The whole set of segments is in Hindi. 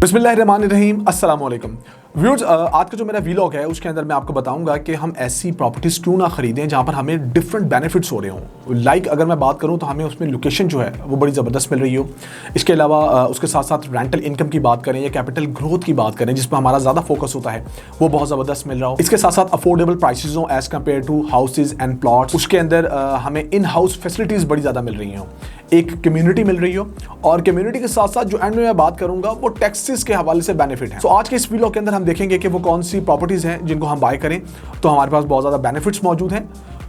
बिस्मिल्लाहिर्रहमानिर्रहीम, अस्सलाम वालेकुम व्यूअर्स। आज का जो मेरा वीलॉग है उसके अंदर मैं आपको बताऊंगा कि हम ऐसी प्रॉपर्टीज़ क्यों ना खरीदें जहां पर हमें डिफरेंट बेनिफिट्स हो रहे हों। लाइक अगर मैं बात करूं तो हमें उसमें लोकेशन जो है वो बड़ी ज़बरदस्त मिल रही हो। इसके अलावा उसके साथ साथ रेंटल इनकम की बात करें या कैपिटल ग्रोथ की बात करें जिस पर हमारा ज़्यादा फोकस होता है वो बहुत ज़बरदस्त मिल रहा हो। इसके साथ साथ अफोर्डेबल प्राइसेज हों as compared to houses and plots. उसके अंदर हमें इन हाउस फैसिलिटीज़ बड़ी ज़्यादा मिल रही हों, एक कम्युनिटी मिल रही हो, और कम्युनिटी के साथ साथ जो एंड में मैं बात करूंगा वो टैक्सेस के हवाले से बेनिफिट है। तो आज के इस वीडियो के अंदर हम देखेंगे कि वो कौन सी प्रॉपर्टीज हैं जिनको हम बाय करें तो हमारे पास बहुत ज्यादा बेनिफिट्स मौजूद हैं।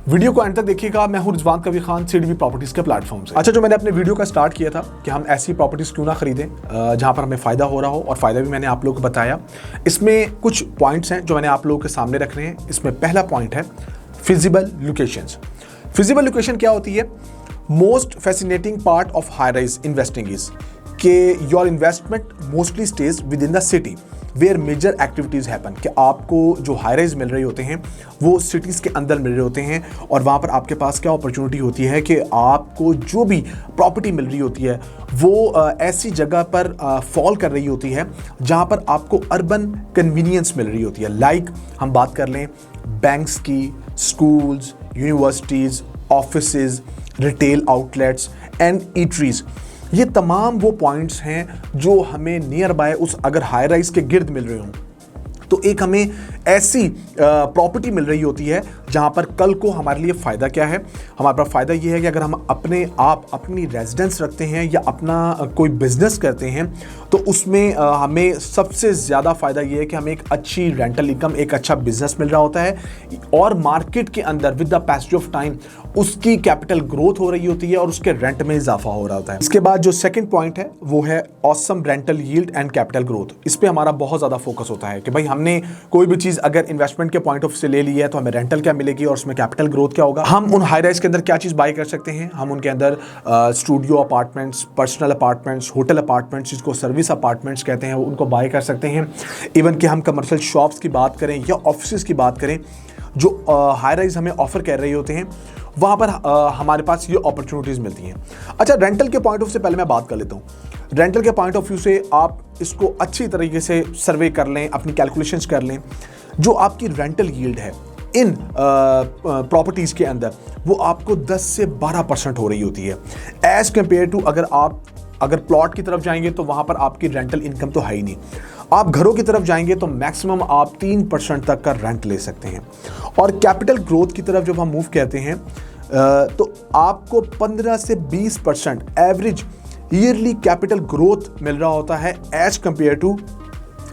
वीडियो को एंड तक देखिएगा। मैं हूं रिजवान कबीर खान, सीडीबी प्रॉपर्टीज के प्लेटफॉर्म से। अच्छा, जो मैंने अपने वीडियो का स्टार्ट किया था कि हम ऐसी प्रॉपर्टीज क्यों ना खरीदें जहां पर हमें फायदा हो रहा हो, और फायदा भी मैंने आप लोगों को बताया। इसमें कुछ पॉइंट्स हैं जो मैंने आप लोगों के सामने रखने हैं। इसमें पहला पॉइंट है फिजिबल लोकेशंस। फिजिबल लोकेशन क्या होती है? Most fascinating part of high rise investing is के your investment mostly stays within the city where major activities happen. कि आपको जो हाई राइज मिल रहे होते हैं वो सिटीज़ के अंदर मिल रहे होते हैं, और वहाँ पर आपके पास क्या अपॉर्चुनिटी होती है कि आपको जो भी प्रॉपर्टी मिल रही होती है वो ऐसी जगह पर फॉल कर रही होती है जहाँ पर आपको अर्बन कन्वीनियंस मिल रही होती है। लाइक हम बात कर लें बैंक्स की, schools, universities, offices, retail outlets and eateries. ये तमाम वो पॉइंट्स हैं जो हमें नियर बाय उस अगर हाई राइज के गिर्द मिल रहे हों तो एक हमें ऐसी प्रॉपर्टी मिल रही होती है जहां पर कल को हमारे लिए फ़ायदा क्या है। हमारे पास फ़ायदा ये है कि अगर हम अपने आप अपनी रेजिडेंस रखते हैं या अपना कोई बिजनेस करते हैं तो उसमें हमें सबसे ज़्यादा फ़ायदा ये है कि हमें एक अच्छी रेंटल इनकम, एक अच्छा बिजनेस मिल रहा होता है, और मार्केट के अंदर with the passage of time उसकी कैपिटल ग्रोथ हो रही होती है और उसके रेंट में इजाफा हो रहा होता है। इसके बाद जो सेकंड पॉइंट है वो है awesome rental yield and capital growth. इस पे हमारा बहुत ज़्यादा फोकस होता है कि भाई हमने कोई भी चीज़ अगर इन्वेस्टमेंट के पॉइंट ऑफ से ले ली है तो हमें रेंटल क्या मिलेगी और उसमें कैपिटल ग्रोथ क्या होगा। हम उन हाई राइज के अंदर क्या चीज़ बाय कर सकते हैं? हम उनके अंदर studio apartments, personal apartments, hotel apartments, जिसको सर्विस अपार्टमेंट्स कहते हैं, उनको बाय कर सकते हैं। इवन कि हम कमर्शियल शॉप्स की बात करें या ऑफिस की बात करें जो हाई राइज हमें ऑफर कर रहे होते हैं, वहाँ पर हमारे पास ये अपॉर्चुनिटीज़ मिलती हैं। अच्छा, रेंटल के पॉइंट ऑफ से पहले मैं बात कर लेता हूँ। रेंटल के पॉइंट ऑफ व्यू से आप इसको अच्छी तरीके से सर्वे कर लें, अपनी कैलकुलेशंस कर लें। जो आपकी रेंटल यील्ड है इन प्रॉपर्टीज़ के अंदर वो आपको 10 से 12% हो रही होती है एज़ कम्पेयर टू अगर प्लॉट की तरफ जाएंगे तो वहाँ पर आपकी रेंटल इनकम तो है ही नहीं। आप घरों की तरफ जाएंगे तो मैक्सिमम आप 3% तक का रेंट ले सकते हैं। और कैपिटल ग्रोथ की तरफ जब हम मूव करते हैं तो आपको 15 से 20% एवरेज ईयरली कैपिटल ग्रोथ मिल रहा होता है एज़ कम्पेयर टू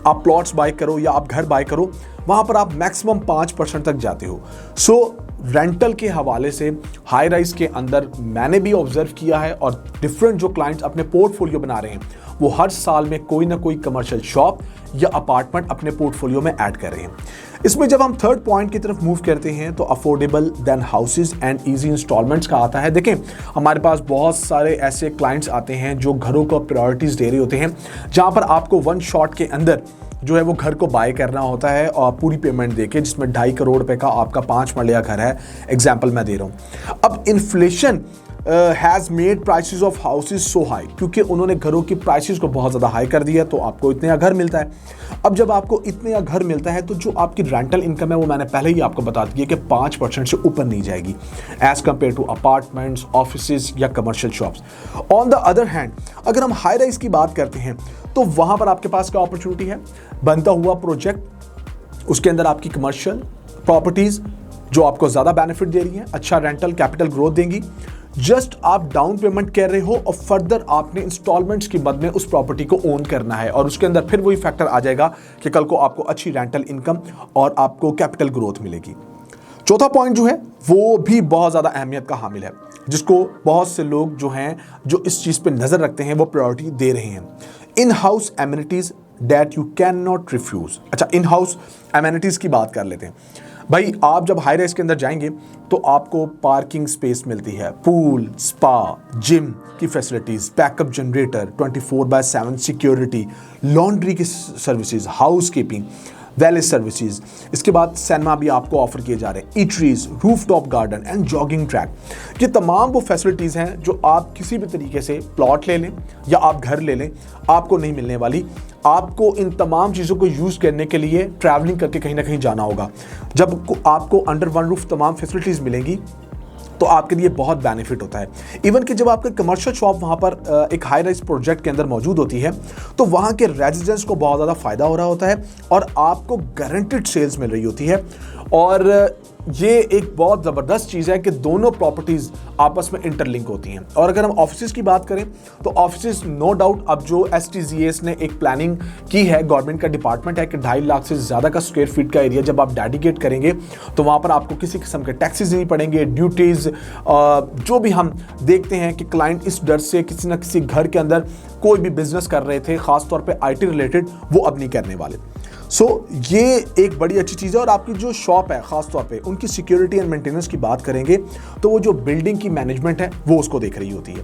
आप प्लॉट्स बाय करो या आप घर बाय करो, वहाँ पर आप मैक्सिमम 5% तक जाते हो। सो रेंटल के हवाले से हाई राइज के अंदर मैंने भी ऑब्जर्व किया है, और डिफरेंट जो क्लाइंट्स अपने पोर्टफोलियो बना रहे हैं वो हर साल में कोई ना कोई कमर्शियल शॉप या अपार्टमेंट अपने पोर्टफोलियो में ऐड कर रहे हैं। इसमें जब हम थर्ड पॉइंट की तरफ मूव करते हैं तो affordable then houses and easy installments का आता है। देखें, हमारे पास बहुत सारे ऐसे क्लाइंट्स आते हैं जो घरों को प्रायोरिटीज़ दे रहे होते हैं, जहाँ पर आपको वन शॉट के अंदर जो है वो घर को बाय करना होता है और पूरी पेमेंट देके, जिसमें 2.5 करोड़ रुपए का आपका 5 मरलिया घर है, एग्जाम्पल मैं दे रहा हूँ। अब inflation has made prices of houses so high, क्योंकि उन्होंने घरों की प्राइसेस को बहुत ज़्यादा हाई कर दिया तो आपको इतने का घर मिलता है। अब जब आपको इतने का घर मिलता है तो जो आपकी रेंटल इनकम है वो मैंने पहले ही आपको बता दिया कि 5% से ऊपर नहीं जाएगी as compared to apartments, offices या commercial shops. On the other hand अगर हम हाई राइज की बात करते हैं तो वहाँ पर आपके पास क्या अपॉर्चुनिटी है? बनता हुआ प्रोजेक्ट, उसके अंदर आपकी कमर्शियल प्रॉपर्टीज़ जो आपको ज़्यादा बेनिफिट दे रही हैं, अच्छा रेंटल कैपिटल ग्रोथ देंगी। जस्ट आप डाउन पेमेंट कर रहे हो और फर्दर आपने इंस्टॉलमेंट्स की मद में उस प्रॉपर्टी को ओन करना है, और उसके अंदर फिर वही फैक्टर आ जाएगा कि कल को आपको अच्छी रेंटल इनकम और आपको कैपिटल ग्रोथ मिलेगी। चौथा पॉइंट जो है वो भी बहुत ज़्यादा अहमियत का हामिल है, जिसको बहुत से लोग जो हैं जो इस चीज़ पे नज़र रखते हैं वो प्रायोरिटी दे रहे हैं। In house amenities that you can not refuse. अच्छा, इन हाउस एमिनिटीज़ की बात कर लेते हैं। भाई, आप जब हाई राइज के अंदर जाएंगे तो आपको पार्किंग स्पेस मिलती है, पूल, स्पा, जिम की facilities, backup generator, 24/7 security, laundry की services, house keeping, wellness services, इसके बाद सिनेमा भी आपको ऑफर किए जा रहे हैं, eateries, rooftop garden and jogging track. ये तमाम वो फैसिलिटीज़ हैं जो आप किसी भी तरीके से प्लॉट ले लें या आप घर ले लें, आपको नहीं मिलने वाली। आपको इन तमाम चीज़ों को यूज़ करने के लिए ट्रैवलिंग करके कहीं ना कहीं जाना होगा। जब आपको अंडर वन रूफ तमाम फैसिलिटीज़ मिलेंगी तो आपके लिए बहुत बेनिफिट होता है। इवन कि जब आपका कमर्शियल शॉप वहाँ पर एक हाई राइज प्रोजेक्ट के अंदर मौजूद होती है तो वहाँ के रेजिडेंट्स को बहुत ज़्यादा फ़ायदा हो रहा होता है और आपको गारंटेड सेल्स मिल रही होती है। और ये एक बहुत ज़बरदस्त चीज़ है कि दोनों प्रॉपर्टीज़ आपस में इंटरलिंक होती हैं। और अगर हम ऑफिस की बात करें तो ऑफिस नो डाउट अब जो STZAS ने एक प्लानिंग की है, गवर्नमेंट का डिपार्टमेंट है कि 2.5 लाख से ज़्यादा का स्क्वायर फीट का एरिया जब आप डेडिकेट करेंगे तो वहाँ पर आपको किसी किस्म के टैक्सेस नहीं पड़ेंगे, ड्यूटीज़ जो भी हम देखते हैं कि क्लाइंट इस डर से किसी न किसी घर के अंदर कोई भी बिजनेस कर रहे थे, ख़ासतौर पर IT रिलेटेड, वो अब नहीं करने वाले। ये एक बड़ी अच्छी चीज़ है। और आपकी जो शॉप है ख़ास तौर पे उनकी सिक्योरिटी एंड मेंटेनेंस की बात करेंगे तो वो जो बिल्डिंग की मैनेजमेंट है वो उसको देख रही होती है।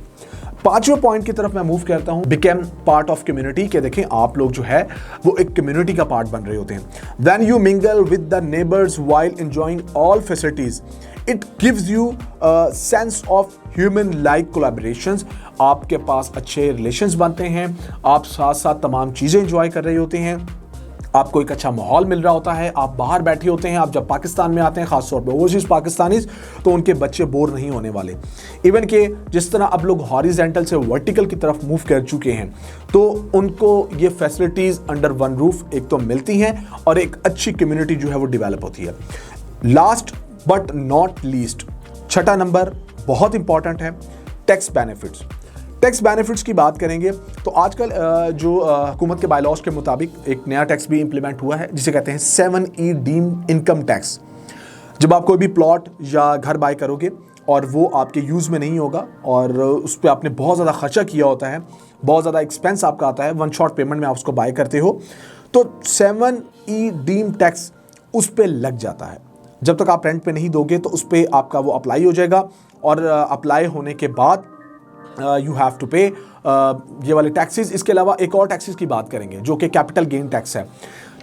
5वें पॉइंट की तरफ मैं मूव करता हूँ, बिकेम पार्ट ऑफ कम्युनिटी। के देखें आप लोग जो है वो एक कम्युनिटी का पार्ट बन रहे होते हैं। When you mingle with the neighbours while enjoying all facilities, it gives you sense of human like collaborations. आपके पास अच्छे रिलेशंस बनते हैं, आप साथ साथ तमाम चीज़ें इंजॉय कर रहे होते हैं, आपको एक अच्छा माहौल मिल रहा होता है, आप बाहर बैठे होते हैं। आप जब पाकिस्तान में आते हैं, खासतौर पे ओवरसीज पाकिस्तानीज, तो उनके बच्चे बोर नहीं होने वाले। इवन कि जिस तरह अब लोग हॉरिजेंटल से वर्टिकल की तरफ मूव कर चुके हैं तो उनको ये फैसिलिटीज़ अंडर वन रूफ एक तो मिलती हैं और एक अच्छी कम्युनिटी जो है वो डेवलप होती है। लास्ट बट नॉट लीस्ट, 6वां नंबर बहुत इंपॉर्टेंट है, टैक्स बेनिफिट्स। टैक्स बेनिफिट्स की बात करेंगे तो आजकल जो हुकूमत के बायलॉज के मुताबिक एक नया टैक्स भी इंप्लीमेंट हुआ है जिसे कहते हैं 7E डीम्ड इनकम टैक्स। जब आप कोई भी प्लॉट या घर बाय करोगे और वो आपके यूज़ में नहीं होगा और उस पर आपने बहुत ज़्यादा खर्चा किया होता है, बहुत ज़्यादा एक्सपेंस आपका आता है, 1 शॉट पेमेंट में आप उसको बाय करते हो, तो 7E डीम्ड टैक्स उस पर लग जाता है। जब तक आप रेंट पे नहीं दोगे तो उस पर आपका वो अप्लाई हो जाएगा और अप्लाई होने के बाद यू हैव टू पे ये वाले टैक्सेस। इसके अलावा एक और टैक्सेस की बात करेंगे जो कि कैपिटल गेन टैक्स है।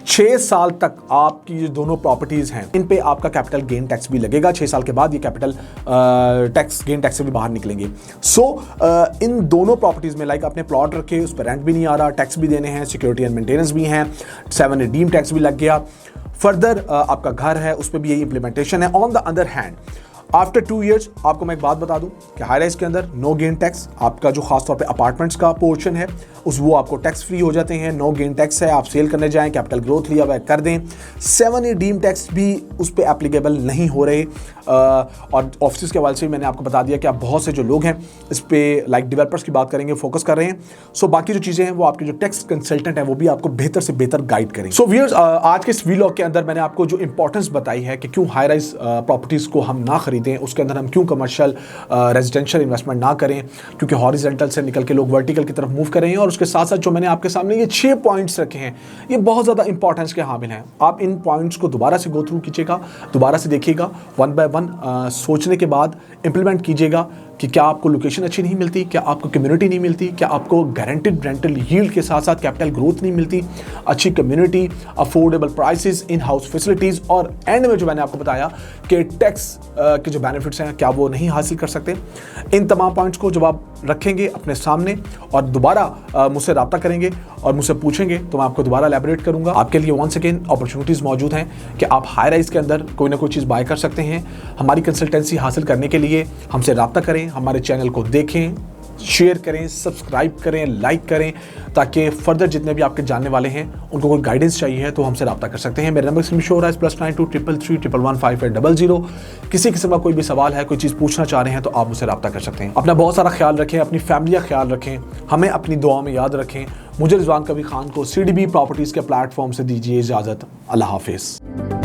6 साल तक आपकी जो दोनों प्रॉपर्टीज़ हैं इन पे आपका कैपिटल गेन टैक्स भी लगेगा। 6 साल के बाद ये कैपिटल टैक्स गेन टैक्स से भी बाहर निकलेंगे। इन दोनों प्रॉपर्टीज़ में लाइक आपने प्लॉट रखे, उस पर रेंट भी नहीं आ रहा, टैक्स भी देने हैं, सिक्योरिटी एंड मेंटेनेंस भी हैं, 7 डीम टैक्स भी लग गया। फर्दर आपका घर है उस पर भी यही इंप्लीमेंटेशन है। On the other hand after 2 years आपको मैं एक बात बता दूं कि हाई राइज के अंदर नो गेन टैक्स, आपका जो खासतौर पे अपार्टमेंट्स का पोर्शन है वो आपको टैक्स फ्री हो जाते हैं, नो गेन टैक्स है। आप सेल करने जाएं, कैपिटल ग्रोथ लिया हुआ कर दें, 7A डीम टैक्स भी उस पर एप्लीकेबल नहीं हो रहे। और ऑफिस के हवाले से मैंने आपको बता दिया कि आप बहुत से जो लोग हैं इस पर लाइक डेवलपर्स की बात करेंगे, फोकस कर रहे हैं। बाकी जो चीज़ें हैं वो आपके जो टैक्स कंसल्टेंट है वो भी आपको बेहतर से बेहतर गाइड करेंगे। व्यूअर्स, आज के इस वीलॉग के अंदर मैंने आपको जो इंपॉर्टेंस बताई है कि क्यों हाई राइज प्रॉपर्टीज़ को हम ना खरीदें, उसके अंदर हम क्यों कमर्शियल रेजिडेंशियल इन्वेस्टमेंट ना करें, क्योंकि हॉरिजॉन्टल से निकल के लोग वर्टिकल की तरफ मूव कर रहे हैं। और उसके साथ साथ जो मैंने आपके सामने ये 6 पॉइंट्स रखे हैं ये बहुत ज़्यादा इंपॉर्टेंस के हामिल हैं। आप इन पॉइंट्स को दोबारा से गो थ्रू कीजिएगा, दोबारा से देखिएगा, 1 बाय 1 सोचने के बाद इंप्लीमेंट कीजिएगा कि क्या आपको लोकेशन अच्छी नहीं मिलती, क्या आपको कम्युनिटी नहीं मिलती, क्या आपको गारंटेड रेंटल यील्ड के साथ साथ कैपिटल ग्रोथ नहीं मिलती, अच्छी community, affordable prices, in house facilities, और एंड में जो मैंने आपको बताया कि टैक्स के जो बेनिफिट्स हैं क्या वो नहीं हासिल कर सकते। इन तमाम पॉइंट्स को जब आप रखेंगे अपने सामने और दोबारा मुझसे रब्ता करेंगे और मुझसे पूछेंगे तो मैं आपको दोबारा एलैबोरेट करूंगा। आपके लिए वंस अगेन अपॉर्चुनिटीज़ मौजूद हैं कि आप हाई राइज के अंदर कोई ना कोई चीज़ बाय कर सकते हैं। हमारी कंसल्टेंसी हासिल करने के लिए हमसे रब्ता करें, हमारे चैनल को देखें, शेयर करें, सब्सक्राइब करें, लाइक करें, ताकि फर्दर जितने भी आपके जानने वाले हैं उनको कोई गाइडेंस चाहिए है तो हमसे रब्ता कर सकते हैं। मेरे नंबर से शो हो रहा है +92 333 111 5800। किसी किस्म का कोई भी सवाल है, कोई चीज़ पूछना चाह रहे हैं तो आप मुझसे रब्ता कर सकते हैं। अपना बहुत सारा ख्याल रखें, अपनी फैमिली का ख्याल रखें, हमें अपनी दुआ में याद रखें। मुझे रिजवान कबीर खान को CDB प्रॉपर्टीज़ के प्लेटफॉर्म से दीजिए इजाज़त। अल्लाह हाफिज़।